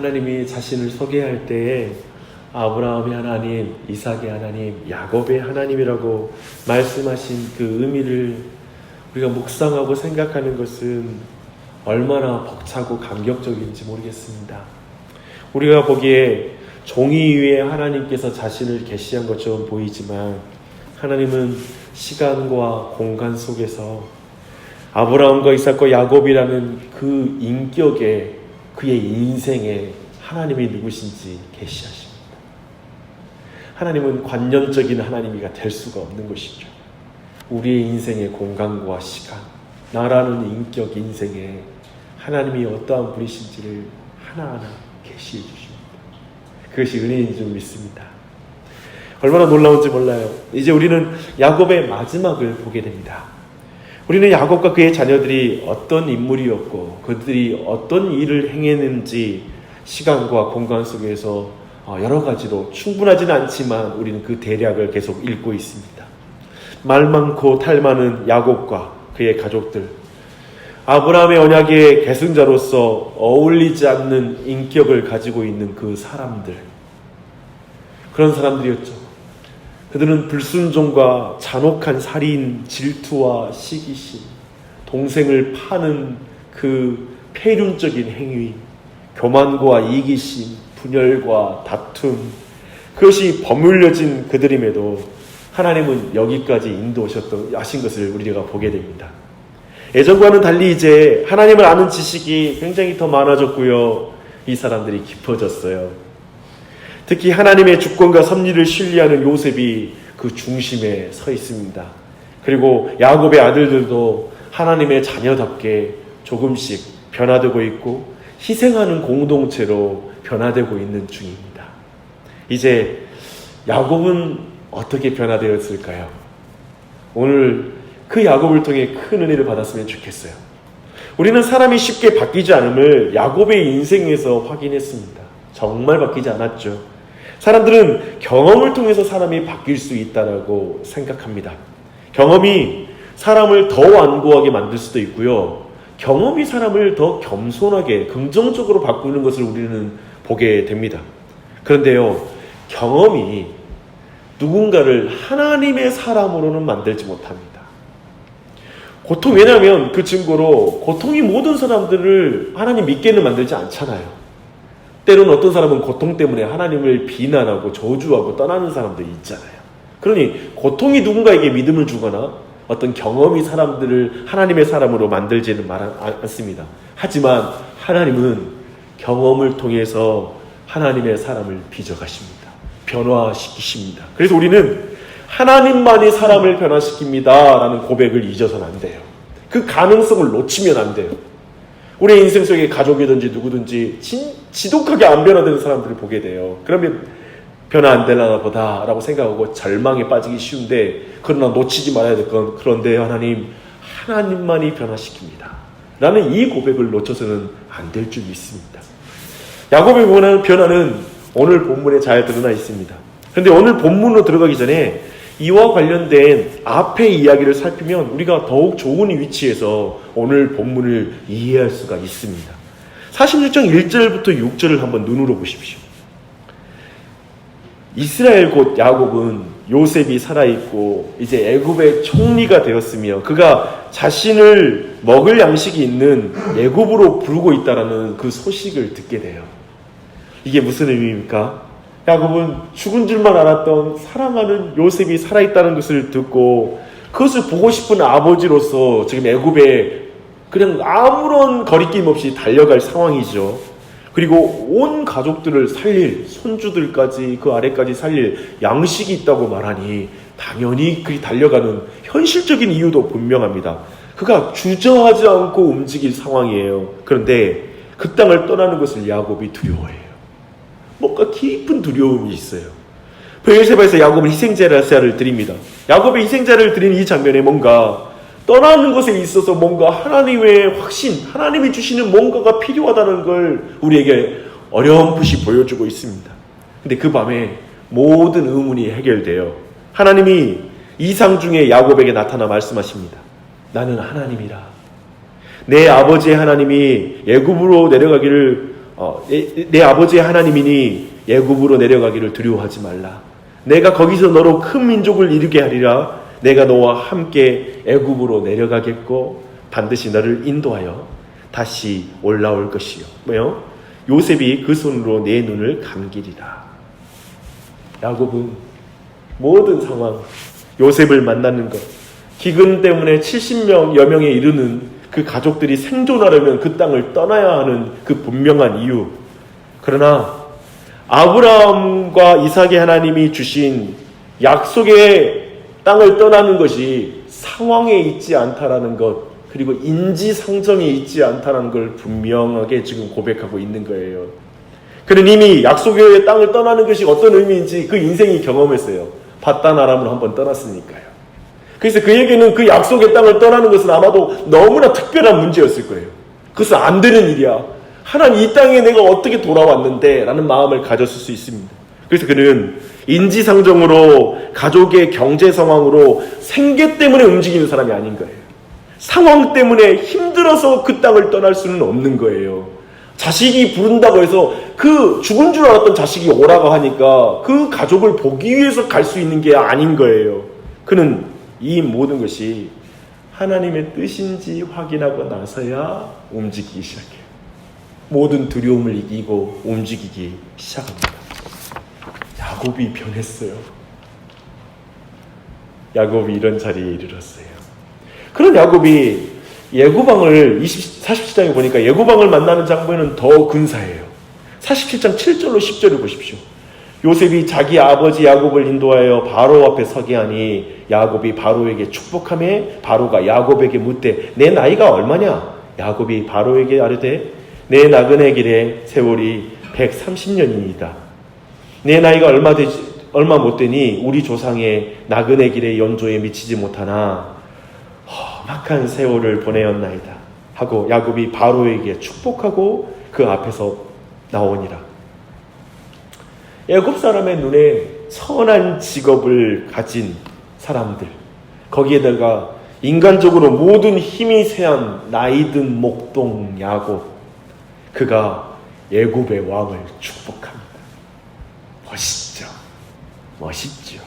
하나님이 자신을 소개할 때에 아브라함의 하나님, 이삭의 하나님, 야곱의 하나님이라고 말씀하신 그 의미를 우리가 묵상하고 생각하는 것은 얼마나 벅차고 감격적인지 모르겠습니다. 우리가 보기에 종이 위에 하나님께서 자신을 계시한 것처럼 보이지만 하나님은 시간과 공간 속에서 아브라함과 이삭과 야곱이라는 그 인격에, 그의 인생에 하나님이 누구신지 계시하십니다. 하나님은 관념적인 하나님이가 될 수가 없는 것이죠. 우리의 인생의 공간과 시간, 나라는 인격 인생에 하나님이 어떠한 분이신지를 하나하나 계시해 주십니다. 그것이 은혜인 줄 믿습니다. 얼마나 놀라운지 몰라요. 이제 우리는 야곱의 마지막을 보게 됩니다. 우리는 야곱과 그의 자녀들이 어떤 인물이었고 그들이 어떤 일을 행했는지 시간과 공간 속에서 여러 가지로 충분하지는 않지만 우리는 그 대략을 계속 읽고 있습니다. 말 많고 탈 많은 야곱과 그의 가족들, 아브라함의 언약의 계승자로서 어울리지 않는 인격을 가지고 있는 그 사람들, 그런 사람들이었죠. 그들은 불순종과 잔혹한 살인, 질투와 시기심, 동생을 파는 그 폐륜적인 행위, 교만과 이기심, 분열과 다툼, 그것이 버물려진 그들임에도 하나님은 여기까지 인도하신 것을 우리가 보게 됩니다. 예전과는 달리 이제 하나님을 아는 지식이 굉장히 더 많아졌고요. 이 사람들이 깊어졌어요. 특히 하나님의 주권과 섭리를 신뢰하는 요셉이 그 중심에 서 있습니다. 그리고 야곱의 아들들도 하나님의 자녀답게 조금씩 변화되고 있고 희생하는 공동체로 변화되고 있는 중입니다. 이제 야곱은 어떻게 변화되었을까요? 오늘 그 야곱을 통해 큰 은혜를 받았으면 좋겠어요. 우리는 사람이 쉽게 바뀌지 않음을 야곱의 인생에서 확인했습니다. 정말 바뀌지 않았죠. 사람들은 경험을 통해서 사람이 바뀔 수 있다고 생각합니다. 경험이 사람을 더 완고하게 만들 수도 있고요. 경험이 사람을 더 겸손하게 긍정적으로 바꾸는 것을 우리는 보게 됩니다. 그런데요, 경험이 누군가를 하나님의 사람으로는 만들지 못합니다. 왜냐하면 그 증거로 고통이 모든 사람들을 하나님 믿게는 만들지 않잖아요. 때로는 어떤 사람은 고통 때문에 하나님을 비난하고 저주하고 떠나는 사람도 있잖아요. 그러니 고통이 누군가에게 믿음을 주거나 어떤 경험이 사람들을 하나님의 사람으로 만들지는 않습니다. 하지만 하나님은 경험을 통해서 하나님의 사람을 빚어가십니다. 변화시키십니다. 그래서 우리는 하나님만이 사람을 변화시킵니다 라는 고백을 잊어서는 안 돼요. 그 가능성을 놓치면 안 돼요. 우리의 인생 속에 가족이든지 누구든지 지독하게 안 변화되는 사람들을 보게 돼요. 그러면 변화 안 되려나 보다 라고 생각하고 절망에 빠지기 쉬운데, 그러나 놓치지 말아야 될 건, 그런데 하나님만이 변화시킵니다 라는 이 고백을 놓쳐서는 안 될 줄 믿습니다. 야곱의 변화는 오늘 본문에 잘 드러나 있습니다. 그런데 오늘 본문으로 들어가기 전에 이와 관련된 앞의 이야기를 살피면 우리가 더욱 좋은 위치에서 오늘 본문을 이해할 수가 있습니다. 46장 1절부터 6절을 한번 눈으로 보십시오. 이스라엘 곧 야곱은 요셉이 살아있고 이제 애굽의 총리가 되었으며 그가 자신을 먹을 양식이 있는 애굽으로 부르고 있다라는 그 소식을 듣게 돼요. 이게 무슨 의미입니까? 야곱은 죽은 줄만 알았던 사랑하는 요셉이 살아있다는 것을 듣고 그것을 보고 싶은 아버지로서 지금 애굽에 그냥 아무런 거리낌 없이 달려갈 상황이죠. 그리고 온 가족들을 살릴, 손주들까지 그 아래까지 살릴 양식이 있다고 말하니 당연히 그리 달려가는 현실적인 이유도 분명합니다. 그가 주저하지 않고 움직일 상황이에요. 그런데 그 땅을 떠나는 것을 야곱이 두려워해요. 뭔가 깊은 두려움이 있어요. 베엘세바에서 야곱은 희생제사를 드립니다. 야곱의 희생제사를 드린 이 장면에 뭔가 떠나는 것에 있어서 뭔가 하나님의 확신, 하나님이 주시는 뭔가가 필요하다는 걸 우리에게 어렴풋이 보여주고 있습니다. 근데 그 밤에 모든 의문이 해결돼요. 하나님이 이상 중에 야곱에게 나타나 말씀하십니다. 나는 하나님이라. 내 아버지의 하나님이 애굽으로 내려가기를 내 아버지의 하나님이니 애굽으로 내려가기를 두려워하지 말라. 내가 거기서 너로 큰 민족을 이루게 하리라. 내가 너와 함께 애굽으로 내려가겠고 반드시 너를 인도하여 다시 올라올 것이요. 뭐요? 요셉이 그 손으로 내 눈을 감기리라. 야곱은 모든 상황, 요셉을 만나는 것, 기근 때문에 70여 명에 이르는 그 가족들이 생존하려면 그 땅을 떠나야 하는 그 분명한 이유. 그러나 아브라함과 이삭의 하나님이 주신 약속의 땅을 떠나는 것이 상황에 있지 않다라는 것, 그리고 인지상정에 있지 않다는 걸 분명하게 지금 고백하고 있는 거예요. 그는 이미 약속의 땅을 떠나는 것이 어떤 의미인지 그 인생이 경험했어요. 바단 아람을 한번 떠났으니까요. 그래서 그에게는 그 약속의 땅을 떠나는 것은 아마도 너무나 특별한 문제였을 거예요. 그것은 안 되는 일이야. 하나님, 이 땅에 내가 어떻게 돌아왔는데 라는 마음을 가졌을 수 있습니다. 그래서 그는 인지상정으로, 가족의 경제 상황으로, 생계 때문에 움직이는 사람이 아닌 거예요. 상황 때문에 힘들어서 그 땅을 떠날 수는 없는 거예요. 자식이 부른다고 해서 그 죽은 줄 알았던 자식이 오라고 하니까 그 가족을 보기 위해서 갈 수 있는 게 아닌 거예요. 그는 이 모든 것이 하나님의 뜻인지 확인하고 나서야 움직이기 시작해요. 모든 두려움을 이기고 움직이기 시작합니다. 야곱이 변했어요. 야곱이 이런 자리에 이르렀어요. 그런 야곱이 예고방을 47장에 보니까 예고방을 만나는 장면은 더 근사해요. 47장 7절로 10절을 보십시오. 요셉이 자기 아버지 야곱을 인도하여 바로 앞에 서게 하니 야곱이 바로에게 축복하며 바로가 야곱에게 묻되 내 나이가 얼마냐? 야곱이 바로에게 아뢰되 내 나그네 길의 세월이 130년이니이다. 내 나이가 얼마 못 되니 우리 조상의 나그네 길의 연조에 미치지 못하나 험악한 세월을 보내었나이다 하고 야곱이 바로에게 축복하고 그 앞에서 나오니라. 애굽 사람의 눈에 선한 직업을 가진 사람들, 거기에다가 인간적으로 모든 힘이 세한 나이든 목동 야곱, 그가 애굽의 왕을 축복합니다. 멋있죠. 멋있죠.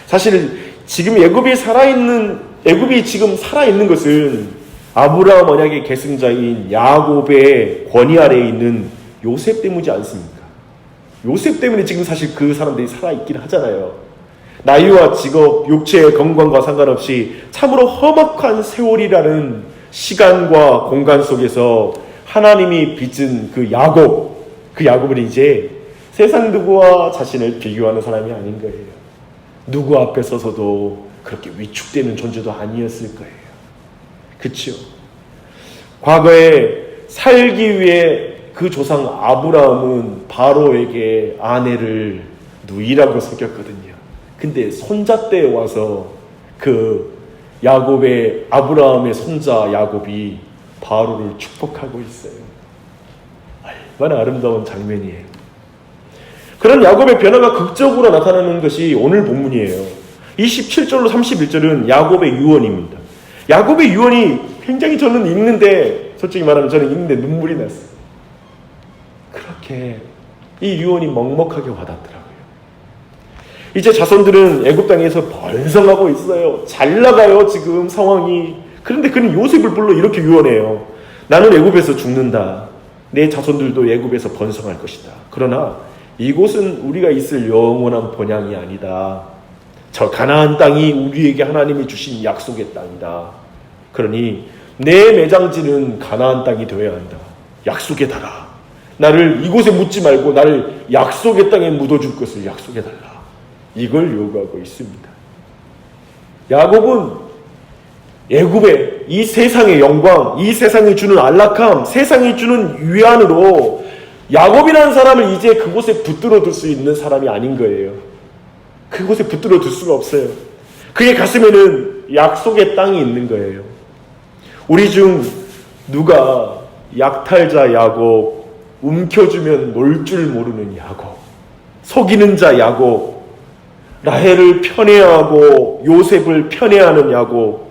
사실 지금 애굽이 지금 살아있는 것은 아브라함 언약의 계승자인 야곱의 권위 아래에 있는 요셉 때문이지 않습니까? 요셉 때문에 지금 사실 그 사람들이 살아있긴 하잖아요. 나이와 직업, 육체의 건강과 상관없이 참으로 험악한 세월이라는 시간과 공간 속에서 하나님이 빚은 그 야곱은 이제 세상 누구와 자신을 비교하는 사람이 아닌 거예요. 누구 앞에 서서도 그렇게 위축되는 존재도 아니었을 거예요. 그렇죠? 과거에 살기 위해 그 조상 아브라함은 바로에게 아내를 누이라고 속였거든요. 근데 손자 때에 와서 그 아브라함의 손자 야곱이 바로를 축복하고 있어요. 얼마나 아름다운 장면이에요. 그런 야곱의 변화가 극적으로 나타나는 것이 오늘 본문이에요. 27절로 31절은 야곱의 유언입니다. 야곱의 유언이 굉장히 저는 읽는데, 솔직히 말하면 저는 읽는데 눈물이 났어요. 그렇게 이 유언이 먹먹하게 와닿더라고요. 이제 자손들은 애굽 땅에서 번성하고 있어요. 잘 나가요, 지금 상황이. 그런데 그는 요셉을 불러 이렇게 유언해요. 나는 애굽에서 죽는다. 내 자손들도 애굽에서 번성할 것이다. 그러나 이곳은 우리가 있을 영원한 본향이 아니다. 저 가나안 땅이 우리에게 하나님이 주신 약속의 땅이다. 그러니 내 매장지는 가나안 땅이 되어야 한다. 약속해 달라. 나를 이곳에 묻지 말고 나를 약속의 땅에 묻어줄 것을 약속해 달라. 이걸 요구하고 있습니다. 야곱은 애굽의 이 세상의 영광, 이 세상이 주는 안락함, 세상이 주는 위안으로 야곱이라는 사람을 이제 그곳에 붙들어 둘 수 있는 사람이 아닌 거예요. 그곳에 붙들어 둘 수가 없어요. 그의 가슴에는 약속의 땅이 있는 거예요. 우리 중 누가 약탈자 야곱, 움켜주면 놀 줄 모르는 야곱, 속이는 자 야곱, 라헬을 편애하고 요셉을 편애하는 야곱,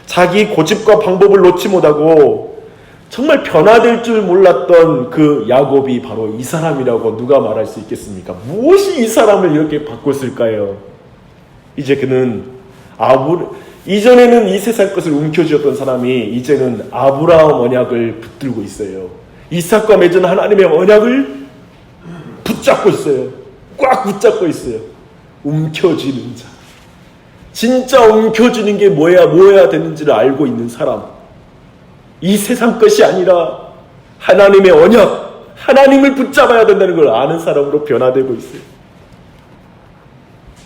자기 고집과 방법을 놓지 못하고 정말 변화될 줄 몰랐던 그 야곱이 바로 이 사람이라고 누가 말할 수 있겠습니까? 무엇이 이 사람을 이렇게 바꿨을까요? 이제 그는 이전에는 이 세상 것을 움켜쥐었던 사람이 이제는 아브라함 언약을 붙들고 있어요. 이삭과 맺은 하나님의 언약을 붙잡고 있어요. 꽉 붙잡고 있어요. 움켜쥐는 자. 진짜 움켜쥐는 게 뭐야 되는지를 알고 있는 사람. 이 세상 것이 아니라 하나님의 언약, 하나님을 붙잡아야 된다는 걸 아는 사람으로 변화되고 있어요.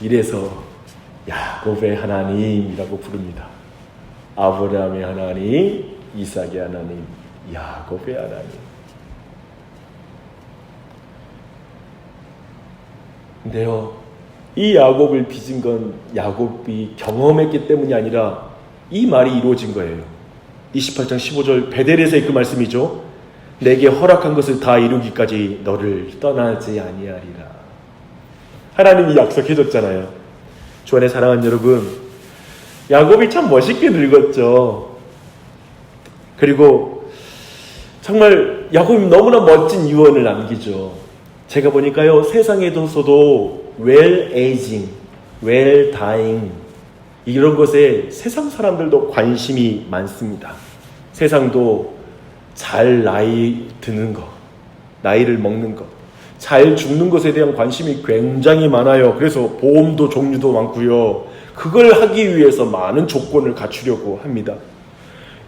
이래서 야곱의 하나님이라고 부릅니다. 아브라함의 하나님, 이삭의 하나님, 야곱의 하나님. 근데요, 이 야곱을 빚은 건 야곱이 경험했기 때문이 아니라 이 말이 이루어진 거예요. 28장 15절 베델에서의 그 말씀이죠. 내게 허락한 것을 다 이루기까지 너를 떠나지 아니하리라. 하나님이 약속해줬잖아요. 주 안에 사랑하는 여러분, 야곱이 참 멋있게 늙었죠. 그리고 정말 야곱이 너무나 멋진 유언을 남기죠. 제가 보니까요, 세상에서도 well aging, well dying 이런 것에 세상 사람들도 관심이 많습니다. 세상도 잘 나이 드는 것, 나이를 먹는 것, 잘 죽는 것에 대한 관심이 굉장히 많아요. 그래서 보험도 종류도 많고요. 그걸 하기 위해서 많은 조건을 갖추려고 합니다.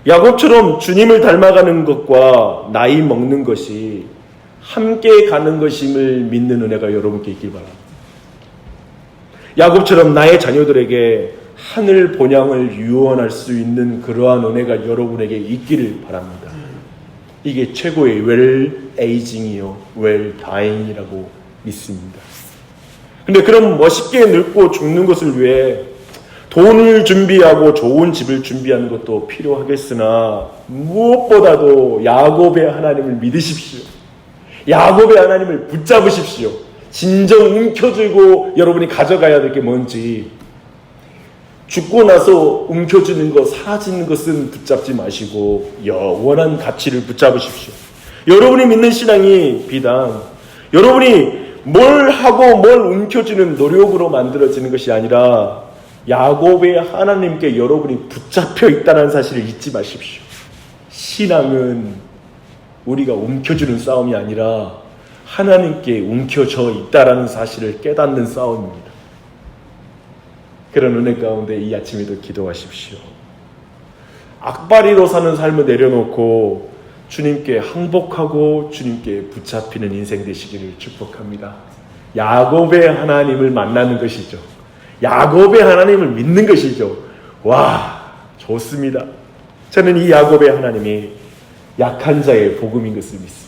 야곱처럼 주님을 닮아가는 것과 나이 먹는 것이 함께 가는 것임을 믿는 은혜가 여러분께 있길 바랍니다. 야곱처럼 나의 자녀들에게 하늘 본향을 유언할 수 있는 그러한 은혜가 여러분에게 있기를 바랍니다. 이게 최고의 well aging이요, well dying이라고 믿습니다. 근데 그런 멋있게 늙고 죽는 것을 위해 돈을 준비하고 좋은 집을 준비하는 것도 필요하겠으나 무엇보다도 야곱의 하나님을 믿으십시오. 야곱의 하나님을 붙잡으십시오. 진정 움켜쥐고 여러분이 가져가야 될 게 뭔지, 죽고 나서 움켜쥐는 것, 사라지는 것은 붙잡지 마시고 영원한 가치를 붙잡으십시오. 여러분이 믿는 신앙이 비단 여러분이 뭘 하고 뭘 움켜쥐는 노력으로 만들어지는 것이 아니라 야곱의 하나님께 여러분이 붙잡혀 있다는 사실을 잊지 마십시오. 신앙은 우리가 움켜쥐는 싸움이 아니라 하나님께 움켜져 있다는 사실을 깨닫는 싸움입니다. 그런 은혜 가운데 이 아침에도 기도하십시오. 악바리로 사는 삶을 내려놓고 주님께 항복하고 주님께 붙잡히는 인생 되시기를 축복합니다. 야곱의 하나님을 만나는 것이죠. 야곱의 하나님을 믿는 것이죠. 와, 좋습니다. 저는 이 야곱의 하나님이 약한 자의 복음인 것을 믿습니다.